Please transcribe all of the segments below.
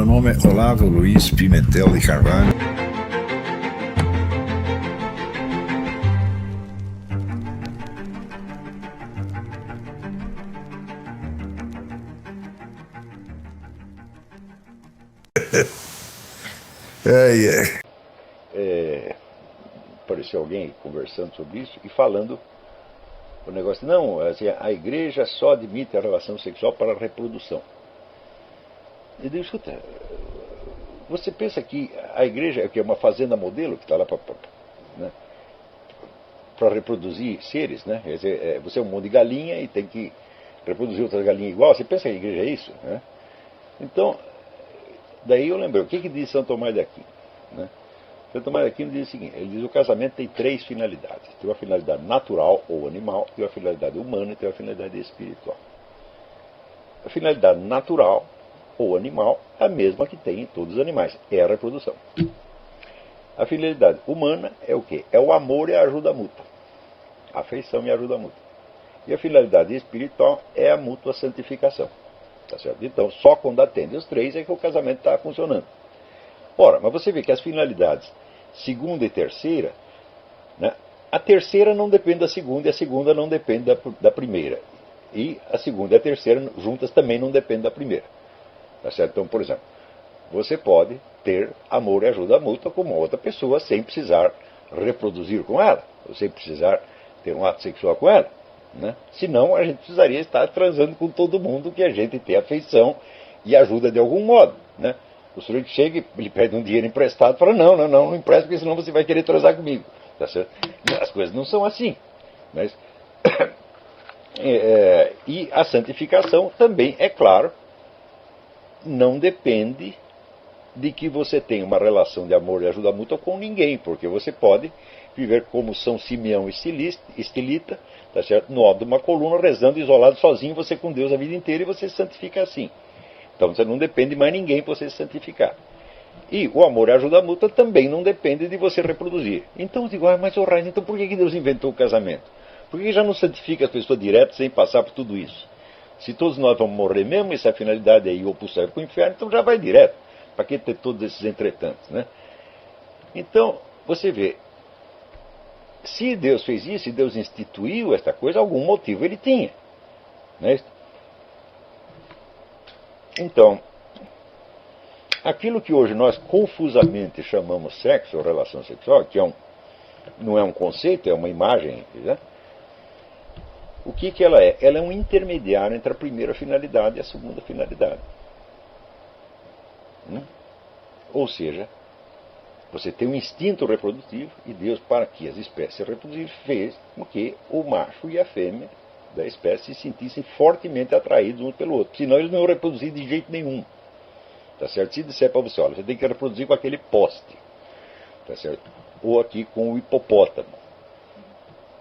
Meu nome é Olavo Luiz Pimentel de Carvalho. Apareceu alguém conversando sobre isso e falando o negócio, não, assim, a igreja só admite a relação sexual para a reprodução. Eu digo, escuta, você pensa que a igreja é uma fazenda modelo que está lá para reproduzir seres, né? Quer dizer, você é um monte de galinha e tem que reproduzir outras galinhas igual. Você pensa que a igreja é isso? Né? Então, daí eu lembrei, o que diz São Tomás de Aquino? Né? São Tomás de Aquino diz o seguinte, ele diz que o casamento tem 3 finalidades. Tem uma finalidade natural ou animal, tem uma finalidade humana e tem uma finalidade espiritual. A finalidade natural ou animal é a mesma que tem em todos os animais, é a reprodução. A finalidade humana é o quê? É o amor e a ajuda mútua. A afeição e a ajuda mútua. E a finalidade espiritual é a mútua santificação. Tá certo? Então, só quando atende os 3 é que o casamento está funcionando. Ora, mas você vê que as finalidades segunda e terceira, né, a terceira não depende da segunda e a segunda não depende da primeira. E a segunda e a terceira juntas também não dependem da primeira. Tá certo? Então, por exemplo, você pode ter amor e ajuda mútua com uma outra pessoa sem precisar reproduzir com ela, ou sem precisar ter um ato sexual com ela. Né? Senão, a gente precisaria estar transando com todo mundo que a gente tem afeição e ajuda de algum modo. Né? O sujeito chega e ele pede um dinheiro emprestado e fala, não empresta, porque senão você vai querer transar comigo. Tá certo? As coisas não são assim. Mas, e a santificação também, é claro, não depende de que você tenha uma relação de amor e ajuda mútua com ninguém, porque você pode viver como São Simeão Estilita, tá certo? No alto de uma coluna, rezando isolado sozinho, você com Deus a vida inteira e você se santifica assim. Então você não depende de mais ninguém para você se santificar. E o amor e a ajuda mútua também não depende de você reproduzir. Então eu digo, mas Raiz, então por que Deus inventou o casamento? Por que já não santifica a pessoa direto sem passar por tudo isso? Se todos nós vamos morrer mesmo, e se a finalidade é ir ou para o céu ou para o inferno, então já vai direto. Para que ter todos esses entretantos, né? Então, você vê, se Deus fez isso, se Deus instituiu esta coisa, algum motivo ele tinha. Né? Então, aquilo que hoje nós confusamente chamamos sexo ou relação sexual, que não é um conceito, é uma imagem, né? O que ela é? Ela é um intermediário entre a primeira finalidade e a segunda finalidade. Ou seja, você tem um instinto reprodutivo e Deus, para que as espécies se reproduzissem, fez com que o macho e a fêmea da espécie se sentissem fortemente atraídos um pelo outro. Senão eles não iam reproduzir de jeito nenhum. Tá certo? Se disser para você, olha, você tem que reproduzir com aquele poste. Tá certo? Ou aqui com o hipopótamo.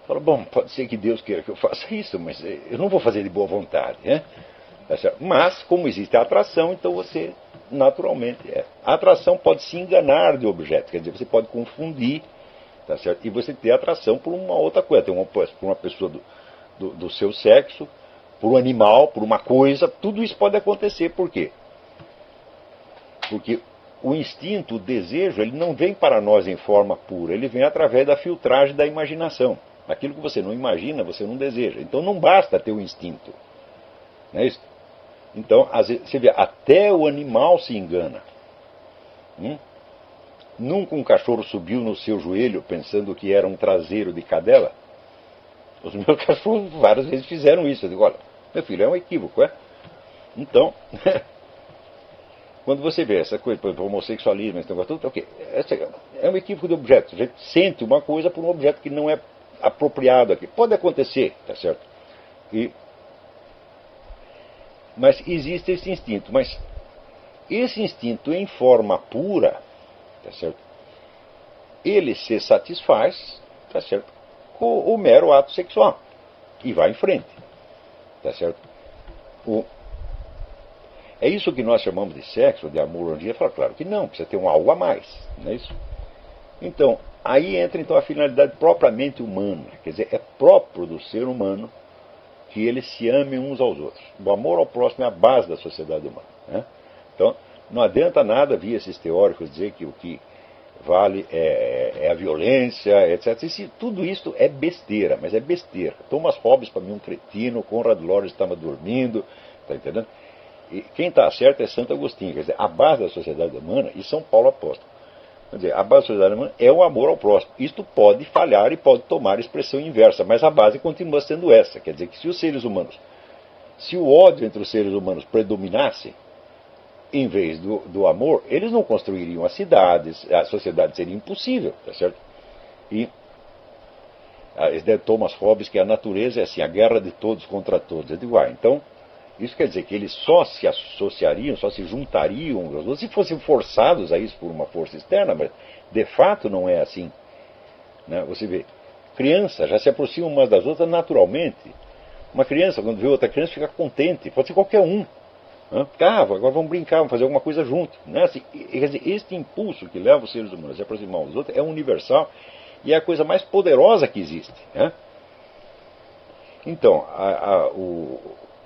Fala, bom, pode ser que Deus queira que eu faça isso, mas eu não vou fazer de boa vontade. Né? Tá certo? Mas, como existe a atração, então você naturalmente a atração pode se enganar de objeto, quer dizer, você pode confundir, tá certo? E você ter atração por uma outra coisa, por uma pessoa do seu sexo, por um animal, por uma coisa, tudo isso pode acontecer. Por quê? Porque o instinto, o desejo, ele não vem para nós em forma pura, ele vem através da filtragem da imaginação. Aquilo que você não imagina, você não deseja. Então não basta ter o instinto. Não é isso? Então, às vezes, você vê, até o animal se engana. Nunca um cachorro subiu no seu joelho pensando que era um traseiro de cadela? Os meus cachorros várias vezes fizeram isso. Eu digo, olha, meu filho, é um equívoco, é? Então, quando você vê essa coisa, por exemplo, homossexualismo, esse negócio tudo, okay, é um equívoco de objeto. A gente sente uma coisa por um objeto que não é apropriado aqui. Pode acontecer, tá certo? Mas existe esse instinto. Mas esse instinto em forma pura, tá certo? Ele se satisfaz, tá certo? Com o mero ato sexual. E vai em frente. Tá certo? É isso que nós chamamos de sexo, de amor hoje em dia. Fala, claro que não, precisa ter um algo a mais. Não é isso? Então, aí entra então a finalidade propriamente humana. Quer dizer, é próprio do ser humano que eles se amem uns aos outros. O amor ao próximo é a base da sociedade humana. Né? Então, Não adianta nada vir esses teóricos dizer que o que vale é a violência, etc. Tudo isso é besteira, mas é besteira. Thomas Hobbes, para mim, é um cretino, Conrad Lorenz estava dormindo, está entendendo? E quem está certo é Santo Agostinho, quer dizer, a base da sociedade humana, e São Paulo apóstolo. Quer dizer, a base da sociedade humana é o amor ao próximo. Isto pode falhar e pode tomar expressão inversa, mas a base continua sendo essa. Quer dizer que se os seres humanos, se o ódio entre os seres humanos predominasse, em vez do amor, eles não construiriam as cidades, a sociedade seria impossível, tá certo? E Thomas Hobbes, que a natureza é assim, a guerra de todos contra todos. Eu digo, então, isso quer dizer que eles só se associariam, só se juntariam, se fossem forçados a isso por uma força externa, mas de fato não é assim. Né? Você vê, crianças já se aproximam umas das outras naturalmente. Uma criança, quando vê outra criança, fica contente, pode ser qualquer um. Agora vamos brincar, vamos fazer alguma coisa junto. Né? Assim, quer dizer, este impulso que leva os seres humanos a se aproximar uns dos outros é universal e é a coisa mais poderosa que existe. Né? Então,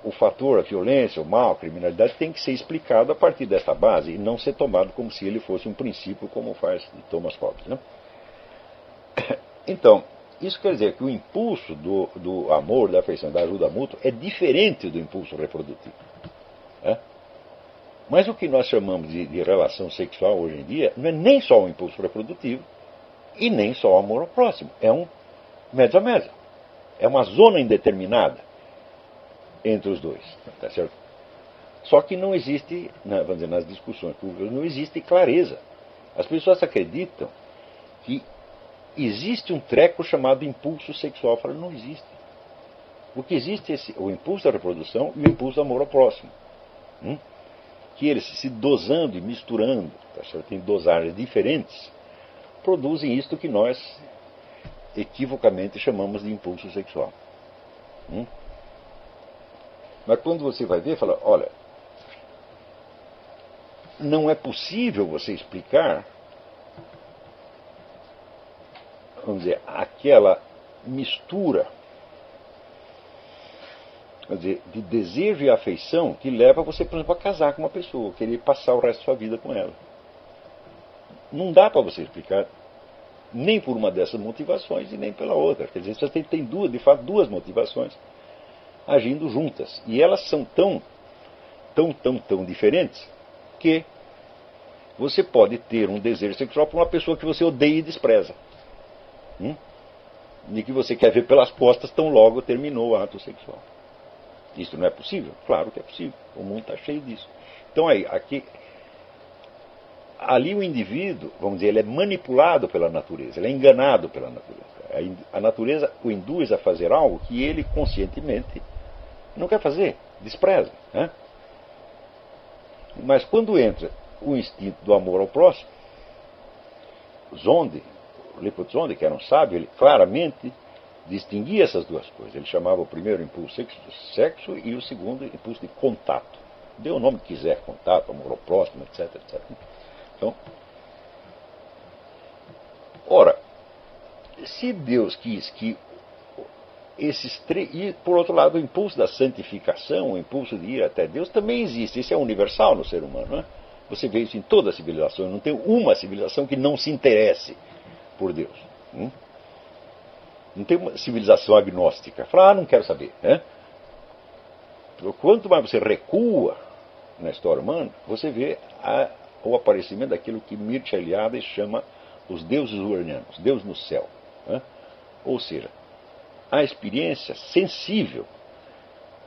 o fator, a violência, o mal, a criminalidade tem que ser explicado a partir dessa base e não ser tomado como se ele fosse um princípio, como faz Thomas Hobbes. Né? Então, isso quer dizer que o impulso do amor, da afeição, da ajuda mútua é diferente do impulso reprodutivo. Mas o que nós chamamos de relação sexual hoje em dia não é nem só um impulso reprodutivo e nem só o amor ao próximo. É um mezzo a mezzo. É uma zona indeterminada entre os dois. Tá certo? Só que não existe, vamos dizer, nas discussões públicas, não existe clareza. As pessoas acreditam que existe um treco chamado impulso sexual. Eu falo, não existe. O que existe é o impulso da reprodução e o impulso do amor ao próximo. Que eles se dosando e misturando, tá certo? Em dosagens diferentes, produzem isto que nós equivocamente chamamos de impulso sexual. Mas quando você vai ver, fala, olha, não é possível você explicar, vamos dizer, aquela mistura, quer dizer, de desejo e afeição que leva você, por exemplo, a casar com uma pessoa, querer passar o resto da sua vida com ela. Não dá para você explicar nem por uma dessas motivações e nem pela outra. Quer dizer, você tem duas, de fato, duas motivações agindo juntas. E elas são tão diferentes que você pode ter um desejo sexual por uma pessoa que você odeia e despreza. E que você quer ver pelas costas tão logo terminou o ato sexual. Isso não é possível? Claro que é possível. O mundo está cheio disso. Então ali o indivíduo, vamos dizer, ele é manipulado pela natureza, ele é enganado pela natureza. A natureza o induz a fazer algo que ele conscientemente não quer fazer, despreza. Né? Mas quando entra o instinto do amor ao próximo, Liput Zonde, que era um sábio, ele claramente distinguia essas duas coisas. Ele chamava o primeiro impulso sexo e o segundo impulso de contato. Dê o nome que quiser, contato, amor ao próximo, etc, etc. Então, ora, se Deus quis que esses três... E, por outro lado, o impulso da santificação, o impulso de ir até Deus, também existe. Isso é universal no ser humano. Né? Você vê isso em toda a civilização. Não tem uma civilização que não se interesse por Deus. Não tem uma civilização agnóstica. Fala, não quero saber. Né? Quanto mais você recua na história humana, você vê o aparecimento daquilo que Mircea Eliade chama os deuses uranianos, Deus no céu. Né? Ou seja, a experiência sensível,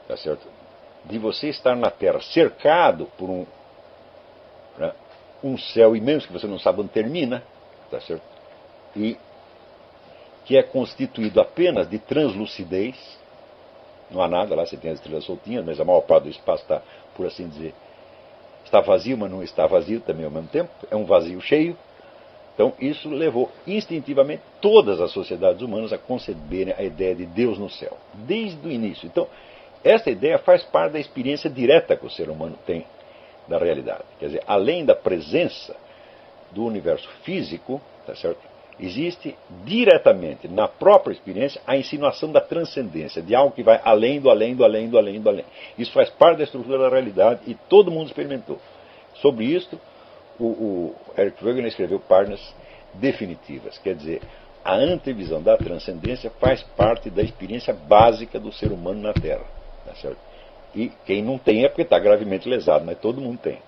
tá certo, de você estar na Terra cercado por um céu imenso que você não sabe onde termina, tá certo? E que é constituído apenas de translucidez, não há nada lá, você tem as estrelas soltinhas, mas a maior parte do espaço está, por assim dizer, está vazio, mas não está vazio também ao mesmo tempo, é um vazio cheio. Então isso levou instintivamente todas as sociedades humanas a conceberem a ideia de Deus no céu, desde o início. Então, essa ideia faz parte da experiência direta que o ser humano tem da realidade. Quer dizer, além da presença do universo físico, tá certo? Existe diretamente na própria experiência a insinuação da transcendência, de algo que vai além do além do além do além do além. Isso faz parte da estrutura da realidade e todo mundo experimentou. Sobre isto, o Eric Wegener escreveu páginas definitivas. Quer dizer, a antevisão da transcendência faz parte da experiência básica do ser humano na Terra. Tá certo? E quem não tem é porque está gravemente lesado, mas todo mundo tem.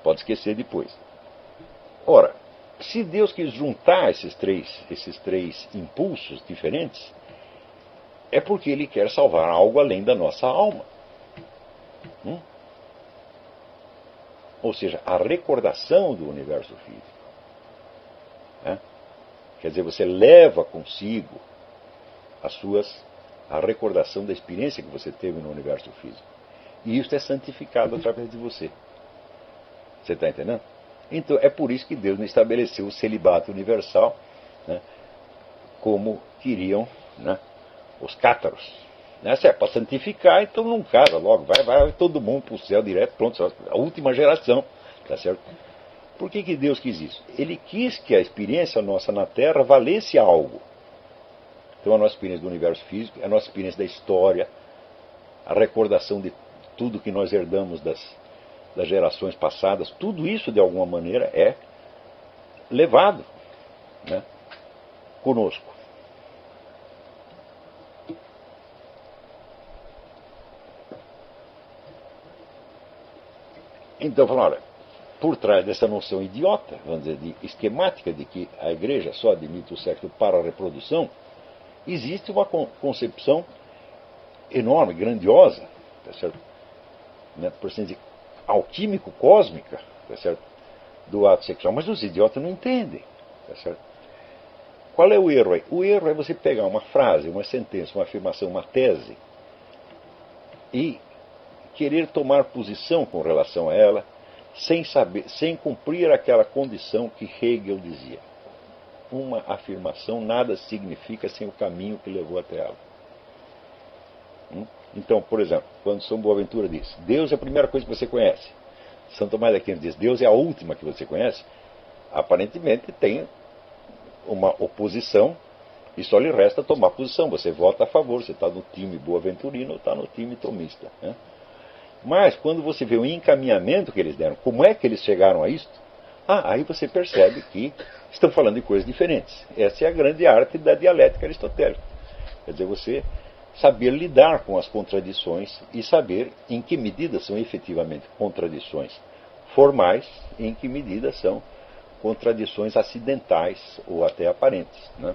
Pode esquecer depois. Ora, se Deus quis juntar esses três impulsos diferentes, é porque Ele quer salvar algo além da nossa alma. Ou seja, a recordação do universo físico. Quer dizer, você leva consigo a recordação da experiência que você teve no universo físico. E isso é santificado através de você. Você está entendendo? Então, é por isso que Deus não estabeleceu o celibato universal, né, como queriam, né, os cátaros. Se é para santificar, então não casa logo. Vai todo mundo para o céu direto, pronto, a última geração. Tá certo? Por que Deus quis isso? Ele quis que a experiência nossa na Terra valesse algo. Então a nossa experiência do universo físico, a nossa experiência da história, a recordação de tudo que nós herdamos das gerações passadas, tudo isso de alguma maneira é levado, né, conosco. Então, falando, olha, por trás dessa noção idiota, vamos dizer, esquemática de que a igreja só admite o sexo para a reprodução, existe uma concepção enorme, grandiosa, tá certo? Né, por assim dizer, alquímico-cósmica, tá certo? Do ato sexual. Mas os idiotas não entendem, tá certo? Qual é o erro aí? O erro é você pegar uma frase, uma sentença, uma afirmação, uma tese e querer tomar posição com relação a ela sem cumprir aquela condição que Hegel dizia. Uma afirmação nada significa sem o caminho que levou até ela. Então, por exemplo, quando São Boaventura diz, Deus é a primeira coisa que você conhece. São Tomás de Aquino diz, Deus é a última que você conhece. Aparentemente tem uma oposição e só lhe resta tomar posição. Você vota a favor, você está no time boaventurino ou está no time tomista. Né? Mas quando você vê o encaminhamento que eles deram, como é que eles chegaram a isto? Aí você percebe que estão falando de coisas diferentes. Essa é a grande arte da dialética aristotélica. Quer dizer, você saber lidar com as contradições e saber em que medida são efetivamente contradições formais e em que medida são contradições acidentais ou até aparentes. Né?